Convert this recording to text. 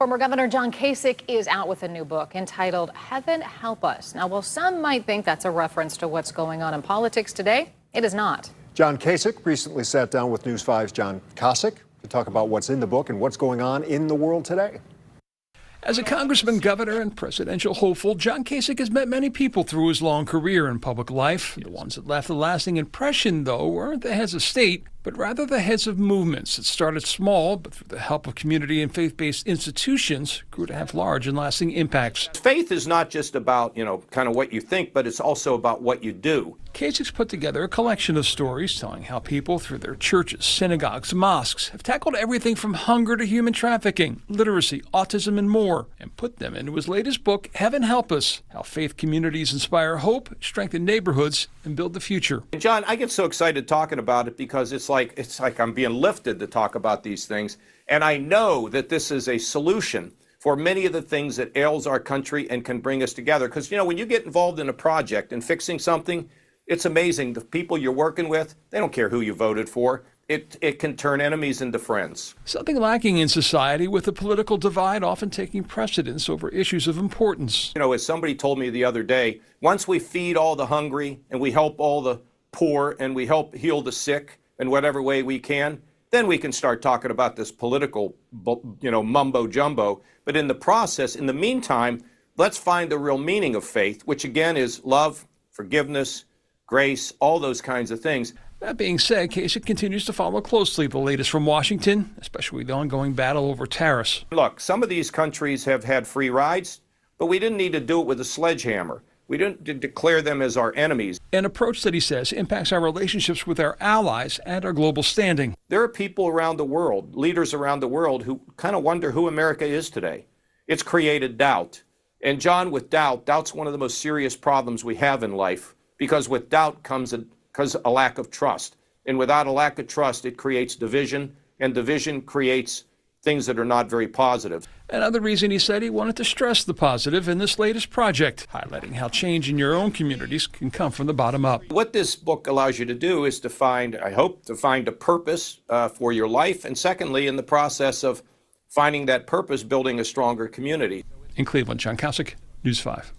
Former Governor John Kasich is out with a new book entitled Heaven Help Us. Now, while some might think that's a reference to what's going on in politics today, it is not. John Kasich recently sat down with News 5's John Kasich to talk about what's in the book and what's going on in the world today. As a congressman, governor, and presidential hopeful, John Kasich has met many people through his long career in public life. The ones that left a lasting impression, though, weren't the heads of state, but rather the heads of movements that started small, but through the help of community and faith-based institutions, grew to have large and lasting impacts. Faith is not just about, kind of what you think, but it's also about what you do. Kasich's put together a collection of stories telling how people through their churches, synagogues, mosques have tackled everything from hunger to human trafficking, literacy, autism, and more, and put them into his latest book, Heaven Help Us, How Faith Communities Inspire Hope, Strengthen Neighborhoods, and Build the Future. John, I get so excited talking about it because it's like I'm being lifted to talk about these things, and I know that this is a solution for many of the things that ails our country and can bring us together. Because, when you get involved in a project and fixing something, it's amazing. The people you're working with, they don't care who you voted for. It can turn enemies into friends. Something lacking in society, with the political divide often taking precedence over issues of importance. As somebody told me the other day, once we feed all the hungry and we help all the poor and we help heal the sick in whatever way we can, then we can start talking about this political, mumbo jumbo. But in the process, in the meantime, let's find the real meaning of faith, which again is love, forgiveness, grace, all those kinds of things. That being said, Kasich continues to follow closely the latest from Washington, especially the ongoing battle over tariffs. Look, some of these countries have had free rides, but we didn't need to do it with a sledgehammer. We didn't declare them as our enemies. An approach that he says impacts our relationships with our allies and our global standing. There are people around the world, leaders around the world, who kind of wonder who America is today. It's created doubt. And John, with doubt's one of the most serious problems we have in life, because with doubt comes a lack of trust. And without a lack of trust, it creates division, and division creates things that are not very positive. Another reason he said he wanted to stress the positive in this latest project, highlighting how change in your own communities can come from the bottom up. What this book allows you to do is to find a purpose for your life, and secondly, in the process of finding that purpose, building a stronger community. In Cleveland, John Kasich, News 5.